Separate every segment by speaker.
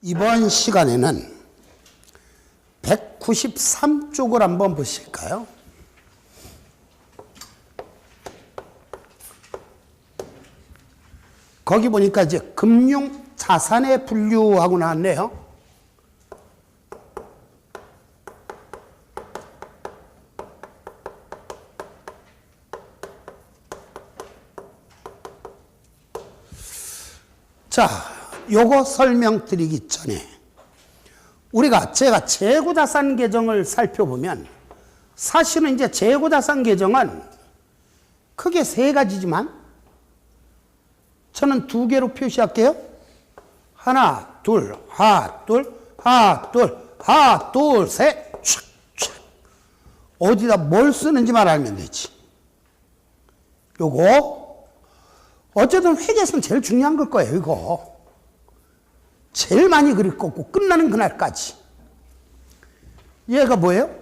Speaker 1: 이번 시간에는 193쪽을 한번 보실까요? 거기 보니까 이제 금융 자산의 분류하고 나왔네요. 자, 요거 설명드리기 전에 제가 재고자산 계정을 살펴보면 사실은 이제 재고자산 계정은 크게 세 가지지만 저는 두 개로 표시할게요. 하나, 둘, 하나, 둘, 하나, 둘, 하나, 둘, 셋, 촥, 촥. 어디다 뭘 쓰는지만 알면 되지. 요거 어쨌든 회계에서는 제일 중요한 걸 거예요, 이거. 제일 많이 그릴 거고 끝나는 그날까지. 얘가 뭐예요?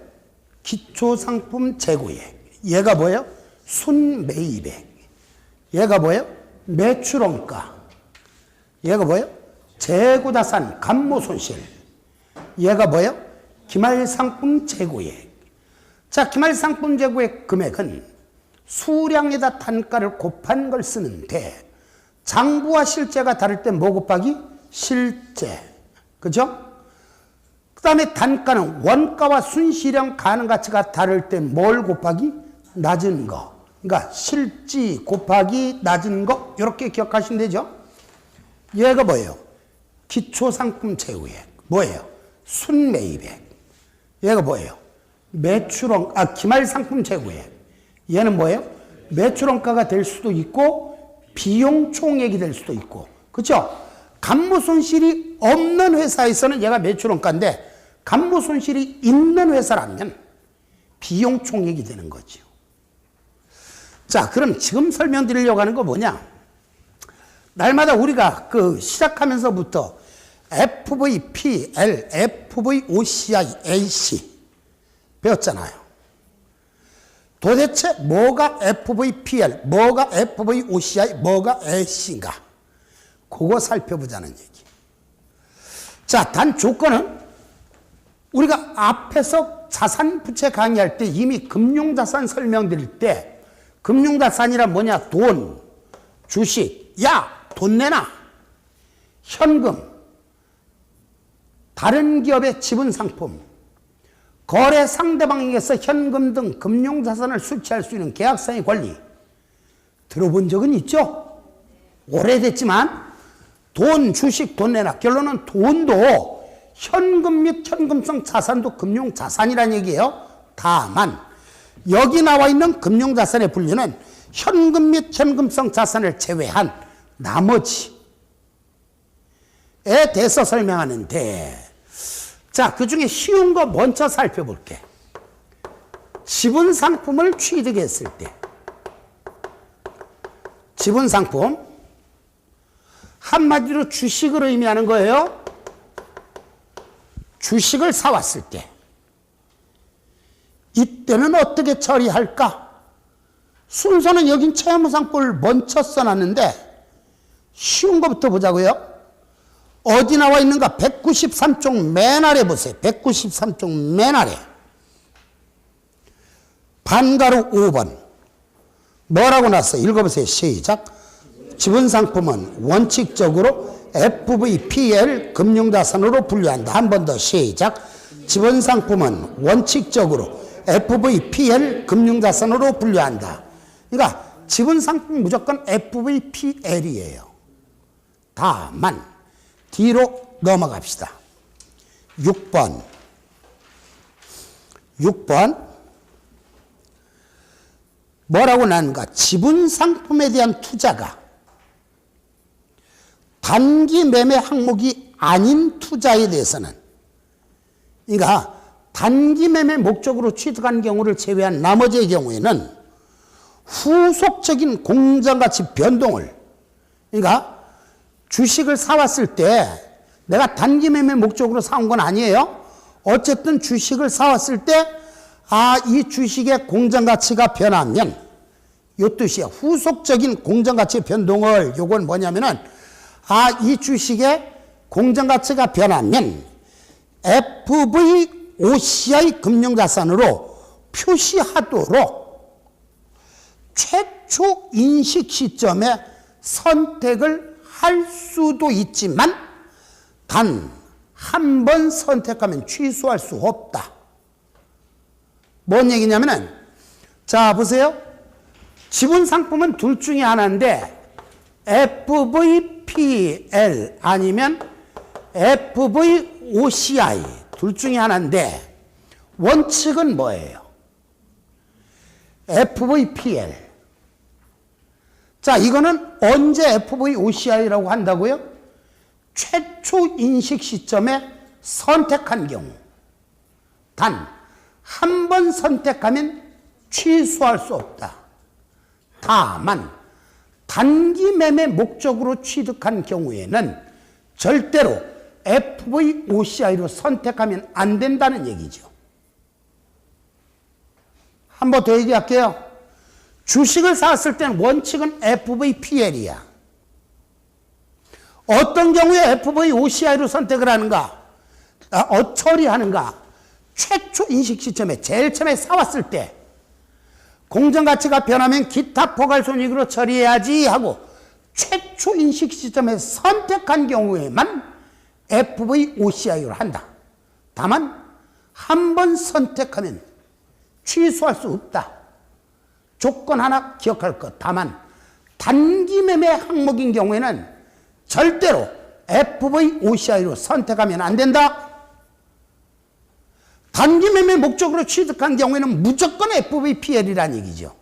Speaker 1: 기초상품 재고액. 얘가 뭐예요? 순매입액. 얘가 뭐예요? 매출원가. 얘가 뭐예요? 재고자산 감모손실. 얘가 뭐예요? 기말상품 재고액. 자, 기말상품 재고액 금액은 수량에다 단가를 곱한 걸 쓰는데 장부와 실제가 다를 때 뭐 곱하기? 실제. 그죠? 그 다음에 단가는 원가와 순시량 가능가치가 다를 때 뭘 곱하기? 낮은 거. 그러니까 실지 곱하기 낮은 거 이렇게 기억하시면 되죠. 얘가 뭐예요? 기초상품 재고액. 뭐예요? 순매입액. 얘가 뭐예요? 기말상품 재고액. 얘는 뭐예요? 매출원가가 될 수도 있고 비용 총액이 될 수도 있고. 그렇죠? 감모손실이 없는 회사에서는 얘가 매출원가인데 감모손실이 있는 회사라면 비용 총액이 되는 거죠. 자, 그럼 지금 설명드리려고 하는 거 뭐냐? 날마다 우리가 시작하면서부터 FVPL, FVOCI, AC 배웠잖아요. 도대체 뭐가 FVPL, 뭐가 FVOCI, 뭐가 AC인가? 그거 살펴보자는 얘기. 자, 단 조건은 우리가 앞에서 자산부채 강의할 때 이미 금융자산 설명드릴 때 금융자산이란 뭐냐? 돈, 주식, 야, 돈 내놔. 현금, 다른 기업의 지분상품, 거래 상대방에게서 현금 등 금융자산을 수취할 수 있는 계약상의 권리 들어본 적은 있죠? 오래됐지만 돈, 주식, 돈 내놔. 결론은 돈도 현금 및 현금성 자산도 금융자산이라는 얘기예요. 다만 여기 나와 있는 금융자산의 분류는 현금 및 현금성 자산을 제외한 나머지에 대해서 설명하는데, 자, 그 중에 쉬운 거 먼저 살펴볼게. 지분상품을 취득했을 때. 지분상품. 한마디로 주식을 의미하는 거예요. 주식을 사왔을 때. 이때는 어떻게 처리할까? 순서는 여긴 채무상품을 먼저 써놨는데 쉬운 거부터 보자고요. 어디 나와 있는가? 193쪽 맨 아래 보세요. 193쪽 맨 아래. 반가로 5번. 뭐라고 났어요? 읽어보세요. 시작. 지분상품은 원칙적으로 FVPL 금융자산으로 분류한다. 한 번 더 시작. 지분상품은 원칙적으로 FVPL 금융자산으로 분류한다. 그러니까 지분상품은 무조건 FVPL이에요. 다만 뒤로 넘어갑시다. 6번. 뭐라고 나는가? 지분상품에 대한 투자가 단기 매매 항목이 아닌 투자에 대해서는, 그러니까 단기 매매 목적으로 취득한 경우를 제외한 나머지의 경우에는 후속적인 공정가치 변동을, 그러니까 주식을 사왔을 때 내가 단기 매매 목적으로 사온 건 아니에요. 어쨌든 주식을 사왔을 때 이 주식의 공정가치가 변하면 요 뜻이야. 후속적인 공정가치 변동을, 요건 뭐냐면은 이 주식의 공정가치가 변하면 FVOCI 금융자산으로 표시하도록 최초 인식 시점에 선택을 할 수도 있지만 단 한 번 선택하면 취소할 수 없다. 뭔 얘기냐면은, 자 보세요. 지분 상품은 둘 중에 하나인데 FVPL 아니면 FVOCI 둘 중에 하나인데 원칙은 뭐예요? FVPL. 자, 이거는 언제 FVOCI라고 한다고요? 최초 인식 시점에 선택한 경우. 단 한 번 선택하면 취소할 수 없다. 다만 단기 매매 목적으로 취득한 경우에는 절대로 FVOCI로 선택하면 안 된다는 얘기죠. 한 번 더 얘기할게요. 주식을 샀을 때는 원칙은 FVPL이야. 어떤 경우에 FVOCI로 선택을 하는가? 처리하는가? 최초 인식 시점에 제일 처음에 사왔을 때 공정가치가 변하면 기타 포괄손익으로 처리해야지 하고 최초 인식 시점에 선택한 경우에만 FVOCI로 한다. 다만 한 번 선택하면 취소할 수 없다. 조건 하나 기억할 것. 다만 단기 매매 항목인 경우에는 절대로 FVOCI로 선택하면 안 된다. 단기 매매 목적으로 취득한 경우에는 무조건 FVPL이라는 얘기죠.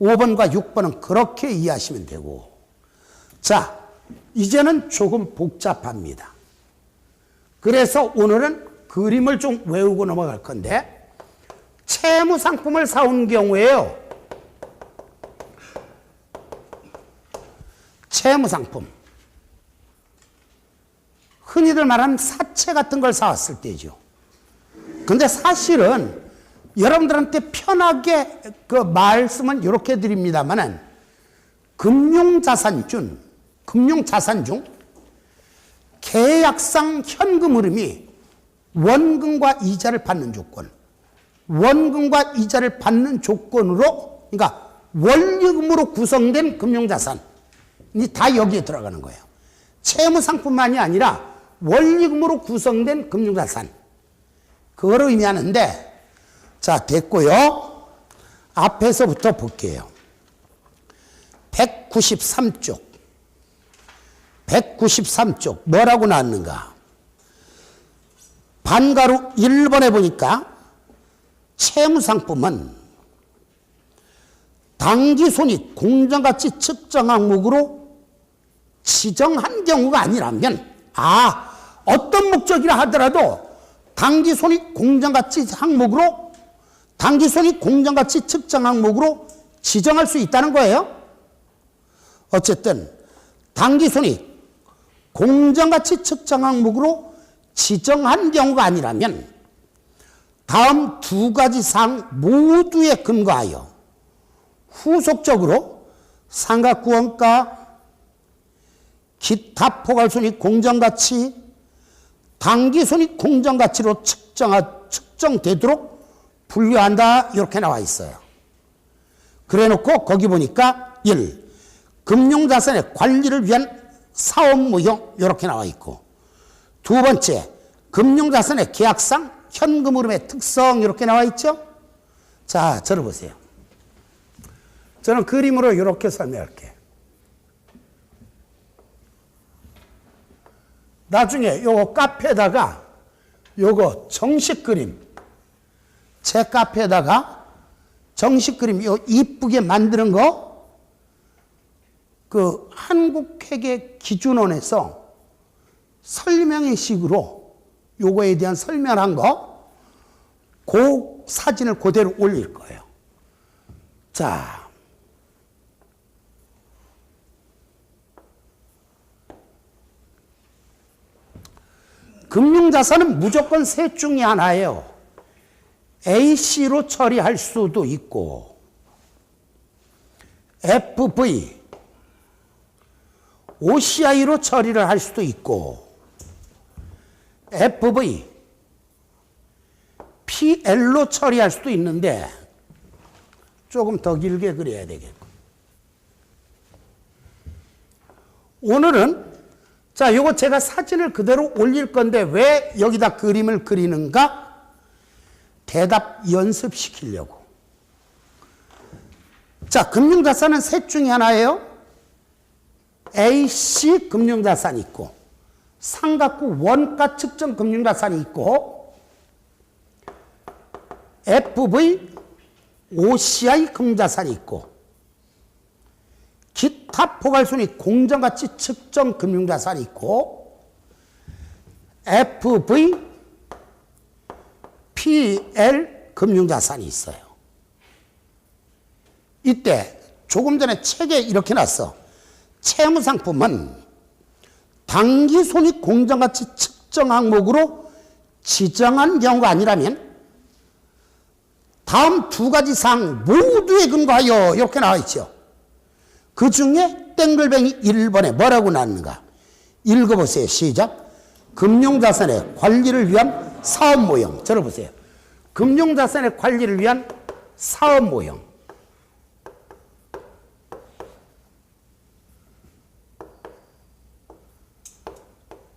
Speaker 1: 5번과 6번은 그렇게 이해하시면 되고, 자, 이제는 조금 복잡합니다. 그래서 오늘은 그림을 좀 외우고 넘어갈 건데, 채무 상품을 사온 경우에요. 채무 상품. 흔히들 말하는 사채 같은 걸 사왔을 때죠. 근데 사실은 여러분들한테 편하게 그 말씀은 이렇게 드립니다만은 금융자산 중 계약상 현금 흐름이 원금과 이자를 받는 조건, 원금과 이자를 받는 조건으로, 그러니까 원리금으로 구성된 금융자산이 다 여기에 들어가는 거예요. 채무상품만이 아니라 원리금으로 구성된 금융자산, 그걸 의미하는데, 자, 됐고요. 앞에서부터 볼게요. 193쪽 뭐라고 나왔는가? 반가로 1번에 보니까 채무상품은 당기손익 공정가치 측정 항목으로 지정한 경우가 아니라면, 어떤 목적이라 하더라도 당기손익 공정가치 항목으로, 당기손익 공정가치 측정 항목으로 지정할 수 있다는 거예요. 어쨌든 당기손익 공정가치 측정 항목으로 지정한 경우가 아니라면 다음 두 가지 사항 모두에 근거하여 후속적으로 상각구원가, 기타 포괄손익 공정가치, 당기손익 공정가치로 측정되도록 분류한다, 이렇게 나와 있어요. 그래 놓고 거기 보니까 1. 금융자산의 관리를 위한 사업무용, 이렇게 나와 있고, 두 번째 금융자산의 계약상 현금 흐름의 특성, 이렇게 나와 있죠. 자, 저를 보세요. 저는 그림으로 이렇게 설명할게요. 나중에 요거 카페에다가 요거 정식 그림, 제 카페에다가 정식 그림 요 이쁘게 만드는 거, 그 한국회계기준원에서 설명의 식으로 요거에 대한 설명한 거, 그 사진을 그대로 올릴 거예요. 자, 금융자산은 무조건 셋 중에 하나예요. AC로 처리할 수도 있고, FV, OCI로 처리를 할 수도 있고 FV, PL로 처리할 수도 있는데 조금 더 길게 그려야 되겠고. 오늘은 자, 요거 제가 사진을 그대로 올릴 건데 왜 여기다 그림을 그리는가? 대답 연습시키려고. 자, 금융자산은 셋 중에 하나예요. AC 금융자산이 있고, 삼각구 원가 측정 금융자산이 있고, FV, OCI 금융자산이 있고, 기타 포괄손익 공정가치 측정 금융자산이 있고, FV, PL 금융자산이 있어요. 이때 조금 전에 책에 이렇게 났어. 채무상품은 당기손익 공정가치 측정 항목으로 지정한 경우가 아니라면 다음 두 가지 사항 모두에 근거하여 이렇게 나와 있죠. 그 중에 땡글뱅이 1번에 뭐라고 나왔는가? 읽어보세요. 시작. 금융자산의 관리를 위한 사업 모형. 들어보세요. 금융자산의 관리를 위한 사업 모형.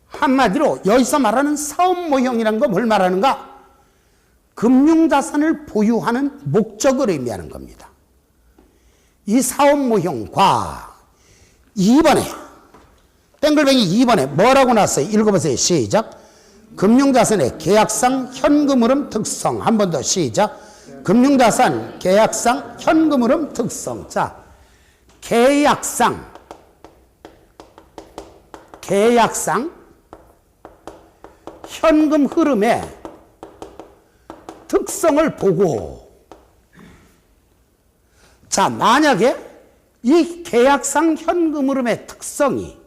Speaker 1: 한마디로 여기서 말하는 사업 모형이라는 거 뭘 말하는가? 금융자산을 보유하는 목적을 의미하는 겁니다. 이 사업 모형과 2번에 땡글뱅이 2번에 뭐라고 나왔어요? 읽어보세요. 시작. 금융자산의 계약상 현금 흐름 특성. 한 번 더 시작. 금융자산 계약상 현금 흐름 특성. 자, 계약상 현금 흐름의 특성을 보고, 자, 만약에 이 계약상 현금 흐름의 특성이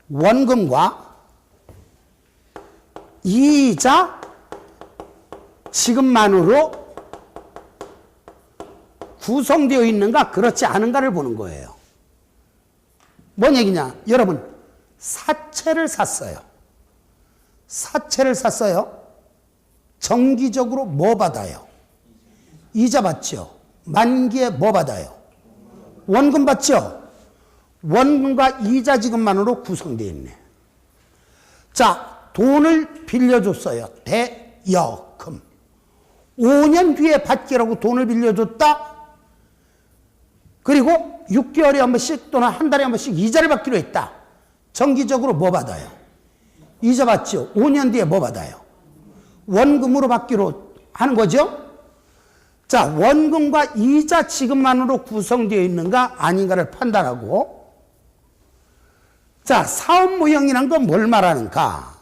Speaker 1: 원금과 이자 지급만으로 구성되어 있는가 그렇지 않은가를 보는 거예요. 뭔 얘기냐? 여러분, 사채를 샀어요. 정기적으로 뭐 받아요? 이자 받죠. 만기에 뭐 받아요? 원금 받죠. 원금과 이자 지급만으로 구성되어 있네. 자, 돈을 빌려줬어요. 대여금. 5년 뒤에 받기라고 돈을 빌려줬다. 그리고 6개월에 한 번씩 또는 한 달에 한 번씩 이자를 받기로 했다. 정기적으로 뭐 받아요? 이자 받죠. 5년 뒤에 뭐 받아요? 원금으로 받기로 하는 거죠. 자, 원금과 이자 지급만으로 구성되어 있는가 아닌가를 판단하고, 자, 사업 모형이란 건 뭘 말하는가?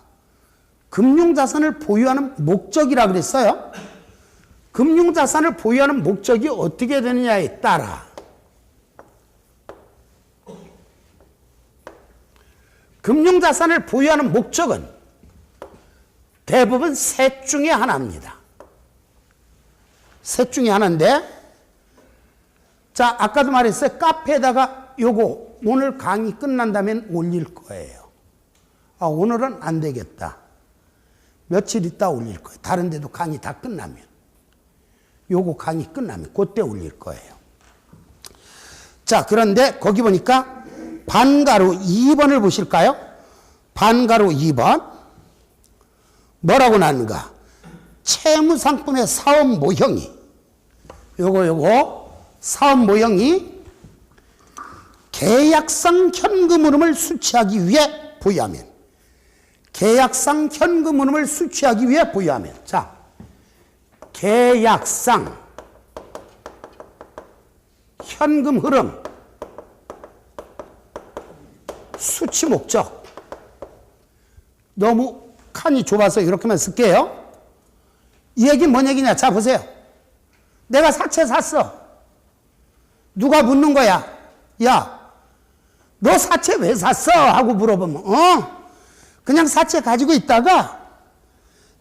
Speaker 1: 금융자산을 보유하는 목적이라 그랬어요. 금융자산을 보유하는 목적이 어떻게 되느냐에 따라 금융자산을 보유하는 목적은 대부분 셋 중에 하나입니다. 셋 중에 하나인데, 자, 아까도 말했어요. 카페에다가 요거 오늘 강의 끝난다면 올릴 거예요. 아, 오늘은 안 되겠다. 며칠 있다 올릴 거예요. 다른 데도 강의 다 끝나면. 요거 강의 끝나면 그때 올릴 거예요. 자, 그런데 거기 보니까 반가로 2번을 보실까요? 반가로 2번. 뭐라고 나왔는가? 채무상품의 사업 모형이, 요거 사업 모형이 계약상 현금 흐름을 수취하기 위해 보유하면, 계약상 현금 흐름을 수취하기 위해 보유하면, 자, 계약상 현금 흐름 수취 목적. 너무 칸이 좁아서 이렇게만 쓸게요. 이 얘기는 뭔 얘기냐? 자, 보세요. 내가 사채 샀어. 누가 묻는 거야? 야, 너 사채 왜 샀어? 하고 물어보면, 그냥 사채 가지고 있다가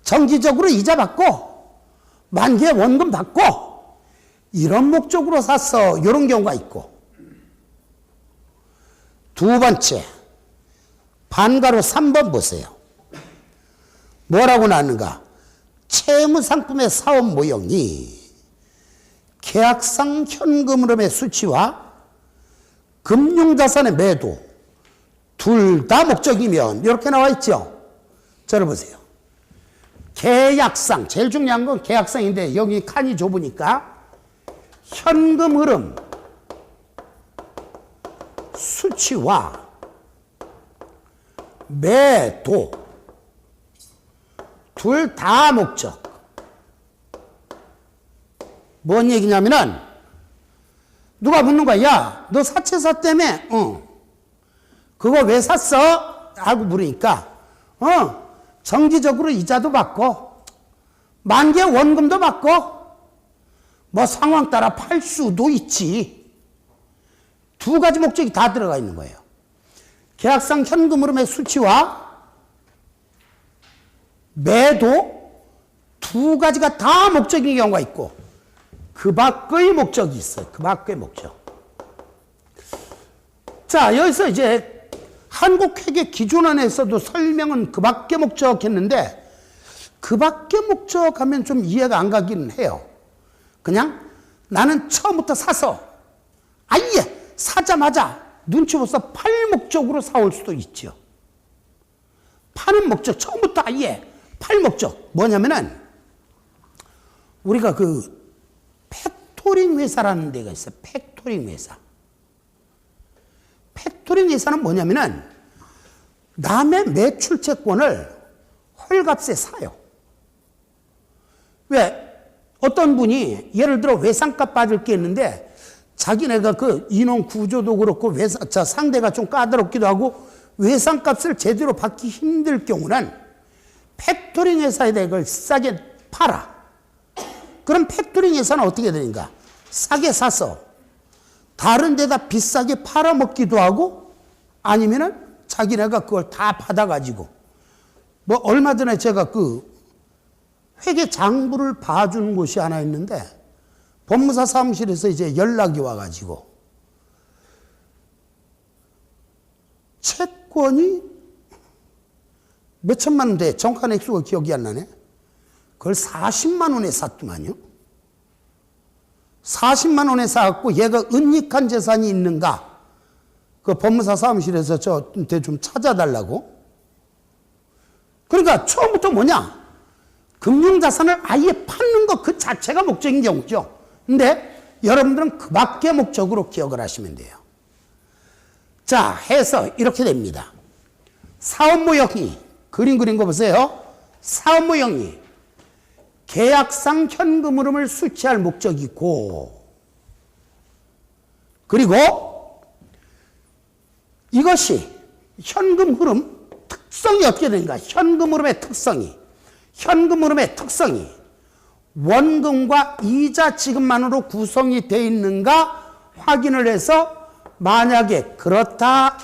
Speaker 1: 정기적으로 이자 받고 만기에 원금 받고 이런 목적으로 샀어. 이런 경우가 있고. 두 번째, 반가로 3번 보세요. 뭐라고 나왔는가? 채무상품의 사업 모형이 계약상 현금 흐름의 수치와 금융자산의 매도 둘 다 목적이면 이렇게 나와 있죠. 저를 보세요. 계약상, 제일 중요한 건 계약상인데 여기 칸이 좁으니까 현금 흐름 수치와 매도 둘 다 목적. 뭔 얘기냐면은 누가 묻는 거야. 야, 너 사채사 때문에 그거 왜 샀어? 하고 물으니까 정기적으로 이자도 받고 만기에 원금도 받고 뭐 상황 따라 팔 수도 있지. 두 가지 목적이 다 들어가 있는 거예요. 계약상 현금 흐름의 수치와 매도 두 가지가 다 목적인 경우가 있고 그 밖의 목적이 있어요. 그 밖의 목적. 자, 여기서 이제 한국회계기준안에서도 설명은 그 밖의 목적 했는데 그 밖의 목적 하면 좀 이해가 안 가기는 해요. 그냥 나는 처음부터 사서 아예 사자마자 눈치 보서 팔 목적으로 사올 수도 있죠. 파는 목적, 처음부터 아예 팔 목적. 뭐냐면은 우리가 그 팩토링 회사라는 데가 있어요. 팩토링 회사. 팩토링 회사는 뭐냐면은 남의 매출 채권을 헐값에 사요. 왜? 어떤 분이 예를 들어 외상값 받을 게 있는데 자기네가 그 인원 구조도 그렇고 상대가 좀 까다롭기도 하고 외상값을 제대로 받기 힘들 경우는 팩토링 회사에다 이걸 싸게 팔아. 그럼 팩토링 회사는 어떻게 되는가? 싸게 사서 다른 데다 비싸게 팔아먹기도 하고 아니면은 자기네가 그걸 다 받아가지고 뭐 얼마 전에 제가 그 회계 장부를 봐주는 곳이 하나 있는데 법무사 사무실에서 이제 연락이 와가지고 채권이 몇 천만 원대 정확한 액수가 기억이 안 나네. 그걸 40만 원에 샀더만요. 40만 원에 사갖고 얘가 은닉한 재산이 있는가? 그 법무사 사무실에서 저한테 좀 찾아달라고. 그러니까 처음부터 뭐냐? 금융자산을 아예 파는 것 그 자체가 목적인 경우죠. 근데 여러분들은 그 밖의 목적으로 기억을 하시면 돼요. 자, 해서 이렇게 됩니다. 사업 모형이, 그림 그린 거 보세요. 사업 모형이 계약상 현금 흐름을 수치할 목적이고, 그리고 이것이 현금 흐름 특성이 어떻게 되는가? 현금 흐름의 특성이 원금과 이자 지급만으로 구성이 되어 있는가 확인을 해서 만약에 그렇다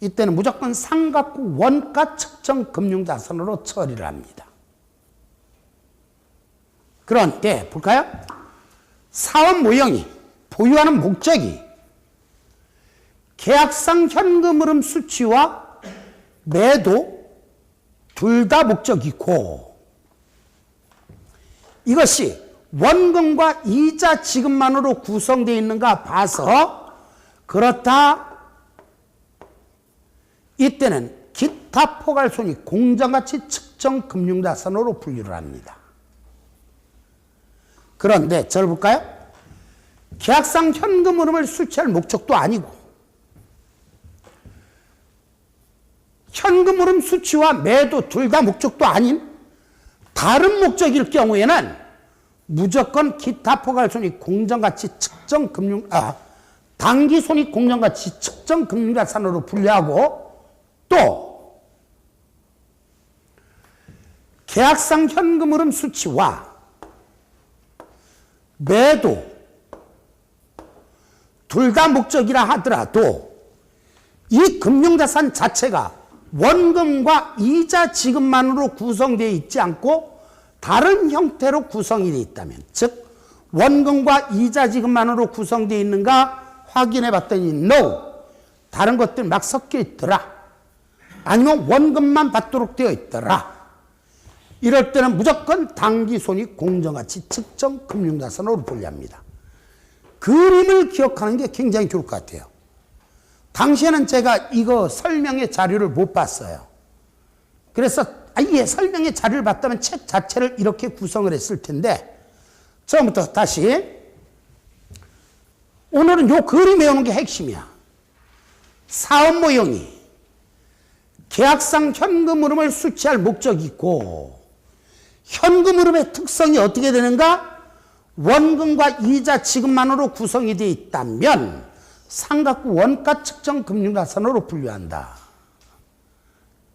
Speaker 1: 이때는 무조건 삼각구 원가 측정 금융자산으로 처리를 합니다. 그런데 볼까요? 사업 모형이 보유하는 목적이 계약상 현금 흐름 수치와 매도 둘 다 목적이고 이것이 원금과 이자 지급만으로 구성되어 있는가 봐서 그렇다. 이때는 기타 포괄손익 공정가치 측정 금융자산으로 분류를 합니다. 그런데 저를 볼까요? 계약상 현금 흐름을 수치할 목적도 아니고 현금 흐름 수치와 매도 둘 다 목적도 아닌 다른 목적일 경우에는 무조건 기타 포괄손익 공정가치 측정 단기손익 공정가치 측정 금융자산으로 분류하고 또 계약상 현금 흐름 수치와 매도 둘 다 목적이라 하더라도 이 금융자산 자체가 원금과 이자 지급만으로 구성되어 있지 않고 다른 형태로 구성이 되어 있다면, 즉 원금과 이자 지급만으로 구성되어 있는가 확인해 봤더니 no, 다른 것들 막 섞여 있더라. 아니면 원금만 받도록 되어 있더라. 이럴 때는 무조건 당기손익 공정가치 측정 금융자산으로 분류합니다. 그림을 기억하는 게 굉장히 좋을 것 같아요. 당시에는 제가 이거 설명의 자료를 못 봤어요. 그래서 아예 설명의 자료를 봤다면 책 자체를 이렇게 구성을 했을 텐데, 처음부터 다시 오늘은 요 그림 외우는 게 핵심이야. 사업 모형이 계약상 현금 흐름을 수취할 목적이 있고, 현금 흐름의 특성이 어떻게 되는가? 원금과 이자 지급만으로 구성이 되어 있다면 삼각구 원가 측정 금융자산으로 분류한다.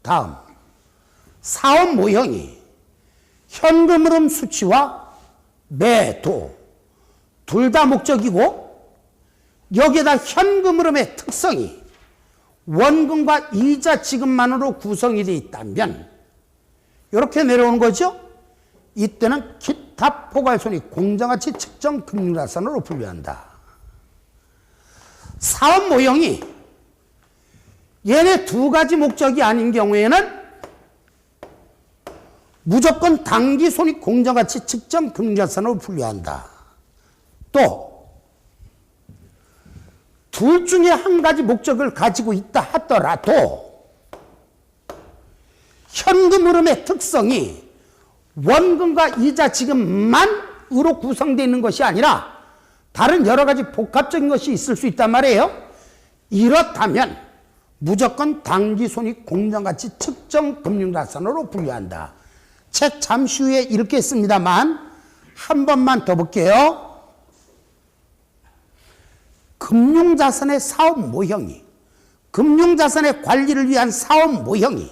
Speaker 1: 다음, 사업 모형이 현금 흐름 수취와 매도 둘 다 목적이고, 여기에다 현금 흐름의 특성이 원금과 이자 지급만으로 구성이 되어 있다면 이렇게 내려오는 거죠. 이때는 기타 포괄손익 공정가치 측정 금융자산으로 분류한다. 사업 모형이 얘네 두 가지 목적이 아닌 경우에는 무조건 당기손익 공정가치 측정 금융자산으로 분류한다. 또 둘 중에 한 가지 목적을 가지고 있다 하더라도 현금 흐름의 특성이 원금과 이자 지급만으로 구성되어 있는 것이 아니라 다른 여러 가지 복합적인 것이 있을 수 있단 말이에요. 이렇다면 무조건 당기손익 공정가치 측정 금융자산으로 분류한다. 책 잠시 후에 읽겠습니다만 한 번만 더 볼게요. 금융자산의 사업 모형이, 금융자산의 관리를 위한 사업 모형이,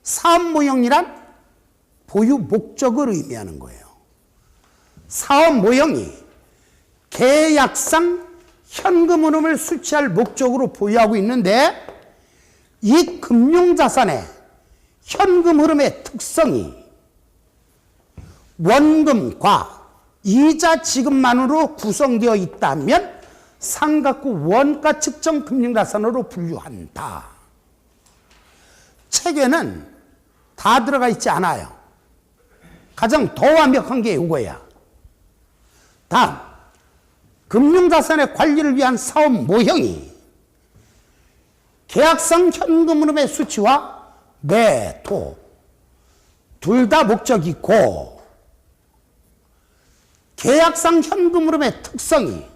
Speaker 1: 사업 모형이란 보유 목적을 의미하는 거예요. 사업 모형이 계약상 현금 흐름을 수취할 목적으로 보유하고 있는데, 이 금융자산의 현금 흐름의 특성이 원금과 이자 지급만으로 구성되어 있다면 삼각구 원가 측정 금융자산으로 분류한다. 책에는 다 들어가 있지 않아요. 가장 더 완벽한 게 이거야. 다음, 금융자산의 관리를 위한 사업 모형이 계약상 현금 흐름의 수취와 매도 둘 다 목적이 있고, 계약상 현금 흐름의 특성이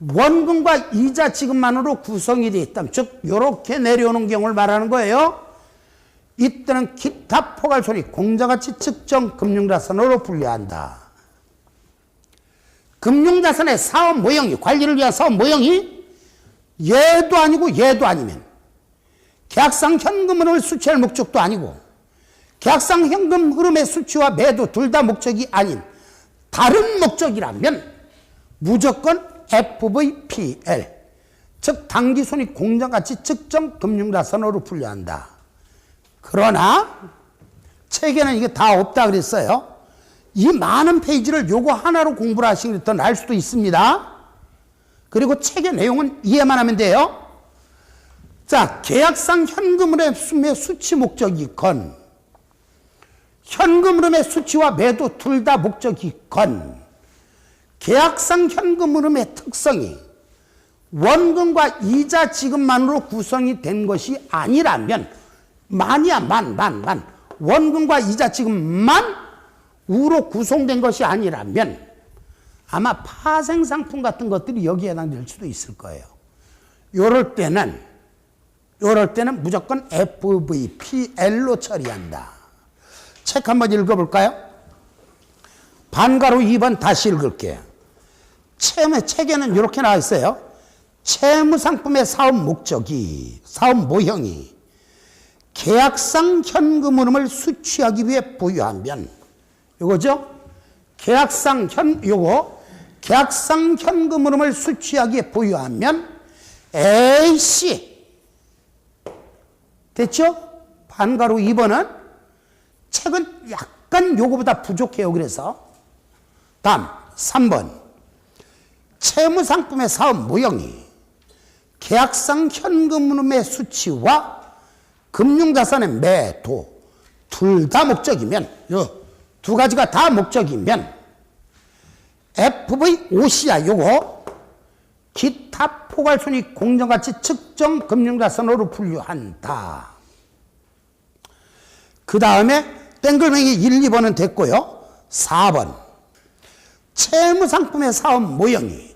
Speaker 1: 원금과 이자 지급만으로 구성이 되어 있다면, 즉 이렇게 내려오는 경우를 말하는 거예요. 이때는 기타 포괄손익 공정가치 측정 금융자산으로 분류한다. 금융자산의 사업 모형이, 관리를 위한 사업 모형이 얘도 아니고 얘도 아니면, 계약상 현금 흐름을 수취할 목적도 아니고 계약상 현금 흐름의 수취와 매도 둘 다 목적이 아닌 다른 목적이라면 무조건 FVPL, 즉 당기손익 공정가치 측정 금융자산으로 분류한다. 그러나 책에는 이게 다 없다 그랬어요. 이 많은 페이지를 요거 하나로 공부를 하시면 더 나을 수도 있습니다. 그리고 책의 내용은 이해만 하면 돼요. 자, 계약상 현금 흐름의 수취 목적이 있건, 현금 흐름의 수취와 매도 둘 다 목적이 있건, 계약상 현금 흐름의 특성이 원금과 이자 지급만으로 구성이 된 것이 아니라면, 만이야 만 원금과 이자 지급만으로 구성된 것이 아니라면 아마 파생상품 같은 것들이 여기에 해당될 수도 있을 거예요. 요럴 때는 무조건 FVPL로 처리한다. 책 한번 읽어볼까요? 반가로 2번 다시 읽을게요. 책에는 이렇게 나와 있어요. 채무상품의 사업 목적이, 사업 모형이 계약상 현금 흐름을 수취하기 위해 보유하면, 이거죠? 계약상 현금 흐름을 수취하기 위해 보유하면 A씨. 됐죠? 반가로 2번은 책은 약간 요거보다 부족해요. 그래서 다음 3번 채무상품의 사업 모형이 계약상 현금흐름의 수치와 금융자산의 매도 둘 다 목적이면, 두 가지가 다 목적이면 FV-OCI 요거 기타 포괄손익 공정가치 측정 금융자산으로 분류한다. 그 다음에 땡글뱅이 1, 2번은 됐고요. 4번 채무상품의 사업 모형이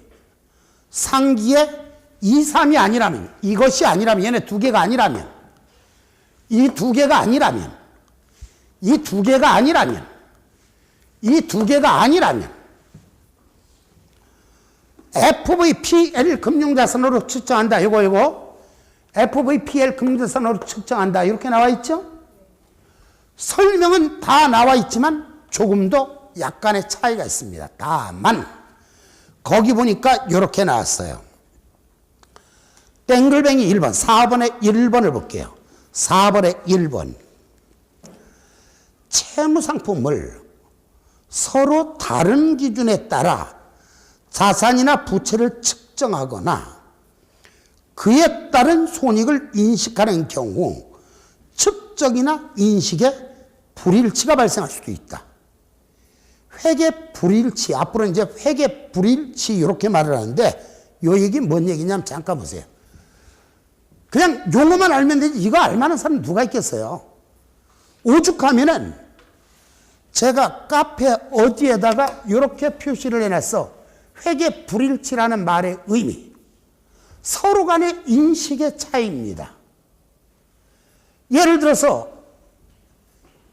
Speaker 1: 상기의 2, 3이 아니라면, 이것이 아니라면, 얘네 두 개가 아니라면, 이 두 개가 아니라면, 이 두 개가 아니라면, 이 두 개가 아니라면 FVPL 금융자산으로 측정한다. 이거 FVPL 금융자산으로 측정한다. 이렇게 나와 있죠? 설명은 다 나와 있지만 조금 더 약간의 차이가 있습니다. 다만 거기 보니까 이렇게 나왔어요. 땡글뱅이 1번, 4번의 1번을 볼게요. 4번의 1번. 채무상품을 서로 다른 기준에 따라 자산이나 부채를 측정하거나 그에 따른 손익을 인식하는 경우 측정이나 인식에 불일치가 발생할 수도 있다. 회계 불일치, 앞으로 이제 회계 불일치 이렇게 말을 하는데 이 얘기 뭔 얘기냐면 잠깐 보세요. 그냥 용어만 알면 되지 이거 알만한 사람 누가 있겠어요. 오죽하면은 제가 카페 어디에다가 이렇게 표시를 해놨어. 회계 불일치라는 말의 의미. 서로 간의 인식의 차이입니다. 예를 들어서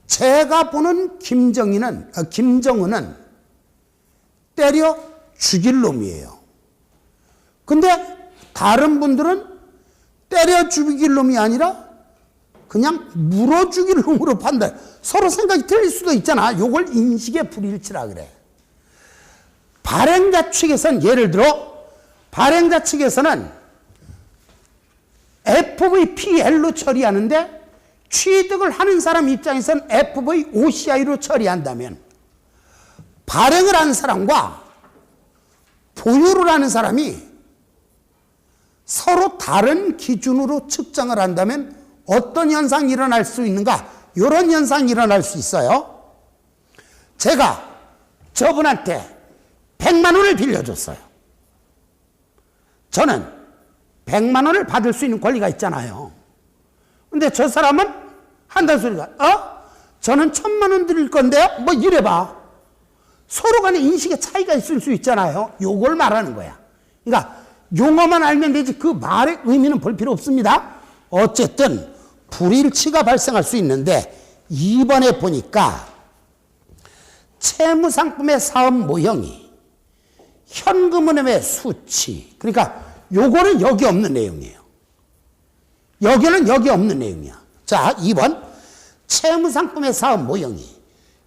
Speaker 1: 제가 보는 김정은은 때려 죽일 놈이에요. 근데 다른 분들은 때려 죽일 놈이 아니라 그냥 물어 죽일 놈으로 판단. 서로 생각이 틀릴 수도 있잖아. 요걸 인식의 불일치라 그래. 발행자 측에서는 예를 들어 발행자 측에서는 FVPL로 처리하는데 취득을 하는 사람 입장에서는 FVOCI로 처리한다면 발행을 하는 사람과 보유를 하는 사람이 서로 다른 기준으로 측정을 한다면 어떤 현상이 일어날 수 있는가? 이런 현상이 일어날 수 있어요. 제가 저분한테 100만 원을 빌려줬어요. 저는 100만 원을 받을 수 있는 권리가 있잖아요. 근데 저 사람은 한다는 소리가 저는 1000만 원 드릴 건데요. 뭐 이래봐. 서로 간에 인식의 차이가 있을 수 있잖아요. 요걸 말하는 거야. 그러니까 용어만 알면 되지 그 말의 의미는 볼 필요 없습니다. 어쨌든 불일치가 발생할 수 있는데 2번에 보니까 채무상품의 사업 모형이 현금흐름의 수치, 그러니까 요거는 여기 없는 내용이에요. 여기는 여기 없는 내용이야. 자, 2번 채무상품의 사업 모형이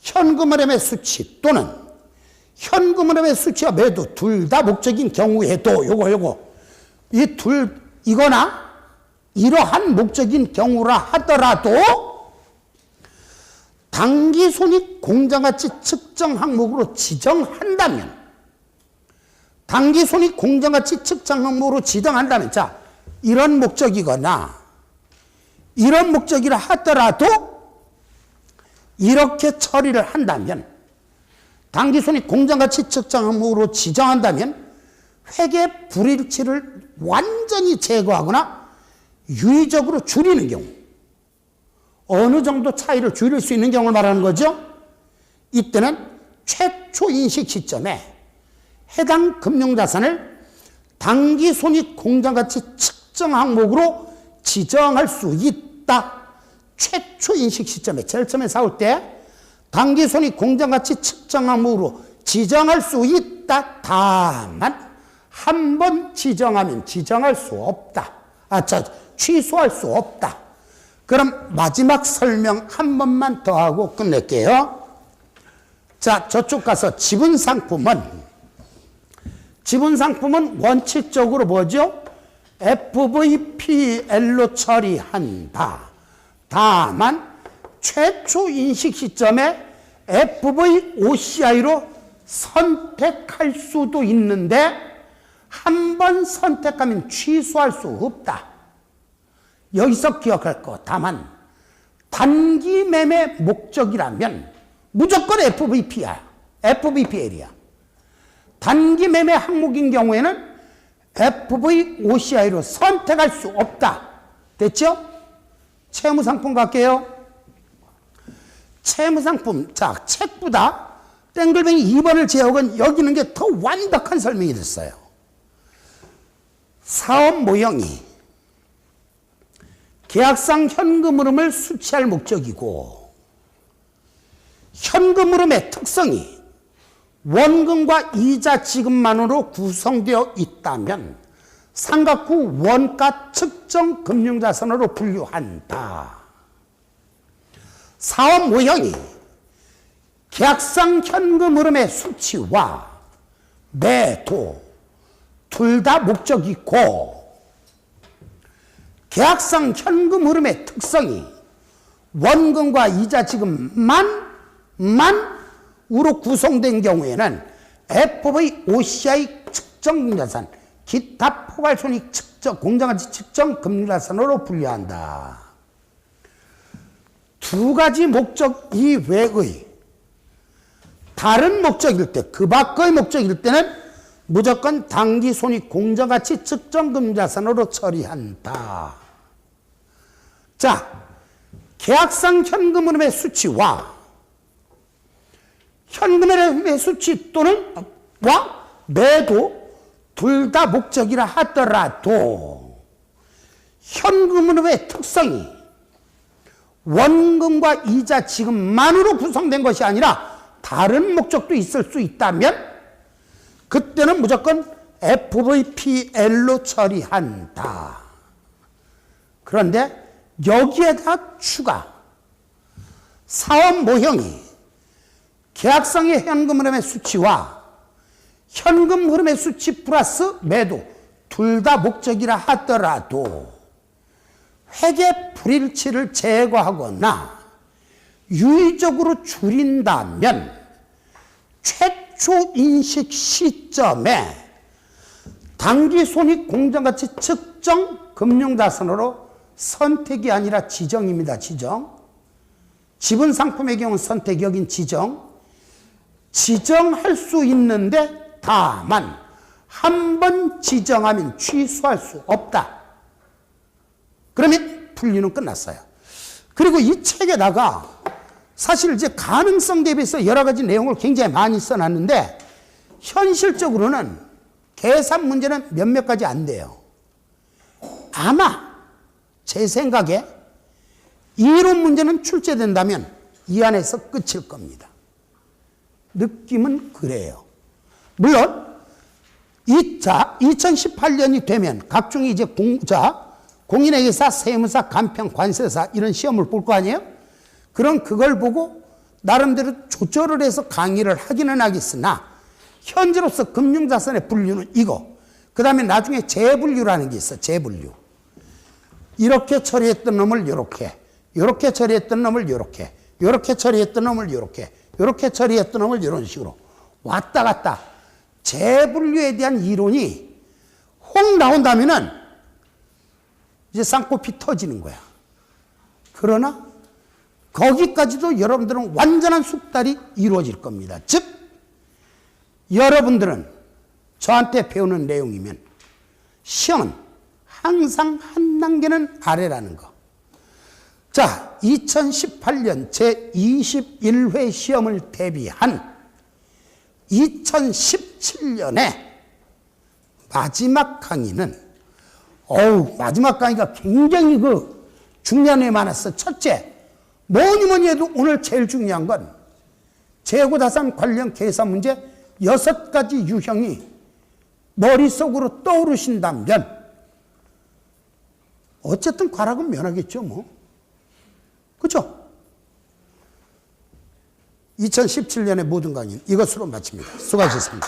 Speaker 1: 현금흐름의 수치 또는 현금흐름의 수치와 매도 둘 다 목적인 경우에도 요거 이거나 이러한 목적인 경우라 하더라도 당기손익 공정가치 측정 항목으로 지정한다면 당기손익 공정가치 측정 항목으로 지정한다면 자 이런 목적이거나 이런 목적이라 하더라도 이렇게 처리를 한다면 당기손익 공정가치 측정 항목으로 지정한다면 회계 불일치를 완전히 제거하거나 유의적으로 줄이는 경우 어느 정도 차이를 줄일 수 있는 경우를 말하는 거죠. 이때는 최초 인식 시점에 해당 금융자산을 당기손익 공정가치 측정 항목으로 지정할 수 있다. 최초 인식 시점에 제일 처음에 사올 때 당기손익 공정가치 측정 항목으로 지정할 수 있다. 다만 한 번 지정하면 지정할 수 없다. 취소할 수 없다. 그럼 마지막 설명 한 번만 더 하고 끝낼게요. 자, 저쪽 가서 지분상품은 원칙적으로 뭐죠? FVPL로 처리한다. 다만 최초 인식 시점에 FVOCI로 선택할 수도 있는데 한 번 선택하면 취소할 수 없다. 여기서 기억할 거 다만 단기 매매 목적이라면 무조건 FVP야. FVPL이야. 단기 매매 항목인 경우에는 FVOCI로 선택할 수 없다. 됐죠? 채무상품 갈게요. 채무상품. 자, 책보다 땡글뱅이 2번을 제외하고는 여기 있는 게 더 완벽한 설명이 됐어요. 사업 모형이 계약상 현금 흐름을 수취할 목적이고 현금 흐름의 특성이 원금과 이자 지급만으로 구성되어 있다면 삼각후 원가 측정 금융자산으로 분류한다. 사업 모형이 계약상 현금 흐름의 수치와 매도 둘 다 목적이고 계약상 현금 흐름의 특성이 원금과 이자 지급만 우로 구성된 경우에는 FVOCI 측정 금융자산, 기타 포괄손익 측정, 공정가치 측정 금융자산으로 분류한다. 두 가지 목적 이외의 다른 목적일 때, 그 밖의 목적일 때는 무조건 당기손익 공정가치 측정 금융자산으로 처리한다. 자, 계약상 현금 흐름의 수치와 현금 흐름의 수치 또는 매도 둘 다 목적이라 하더라도 현금 흐름의 특성이 원금과 이자 지급만으로 구성된 것이 아니라 다른 목적도 있을 수 있다면 그때는 무조건 FVPL로 처리한다. 그런데 여기에다 추가 사업 모형이 계약상의 현금 흐름의 수치와 현금 흐름의 수치 플러스 매도 둘 다 목적이라 하더라도 회계 불일치를 제거하거나 유의적으로 줄인다면 최초 인식 시점에 당기손익 공정가치 측정 금융자산으로 선택이 아니라 지정입니다. 지정. 지분상품의 경우는 선택, 여긴 지정. 지정할 수 있는데 다만 한 번 지정하면 취소할 수 없다. 그러면 분류는 끝났어요. 그리고 이 책에다가 사실 이제 가능성 대비해서 여러 가지 내용을 굉장히 많이 써놨는데 현실적으로는 계산 문제는 몇몇 가지 안 돼요. 아마 제 생각에 이론 문제는 출제된다면 이 안에서 끝일 겁니다. 느낌은 그래요. 물론 2018년이 되면 각종의 이제 공인회계사, 세무사, 간편, 관세사 이런 시험을 볼 거 아니에요? 그럼 그걸 보고 나름대로 조절을 해서 강의를 하기는 하겠으나 현재로서 금융자산의 분류는 이거. 그 다음에 나중에 재분류라는 게 있어. 재분류. 이렇게 처리했던 놈을 이렇게, 이렇게 처리했던 놈을 이렇게, 이렇게 처리했던 놈을 이렇게, 이렇게 처리했던 놈을 이런 식으로 왔다 갔다 재분류에 대한 이론이 혹 나온다면은 이제 쌍코피 터지는 거야. 그러나 거기까지도 여러분들은 완전한 숙달이 이루어질 겁니다. 즉 여러분들은 저한테 배우는 내용이면 시험은 항상 한 단계는 아래라는 거. 자, 2018년 제21회 시험을 대비한 2017년에 마지막 강의는 마지막 강의가 굉장히 중요한 게 많았어. 첫째, 뭐니 해도 오늘 제일 중요한 건 재고자산 관련 계산 문제 6가지 유형이 머릿속으로 떠오르신다면 어쨌든 과락은 면하겠죠, 뭐. 그죠? 2017년의 모든 강의는 이것으로 마칩니다. 수고하셨습니다.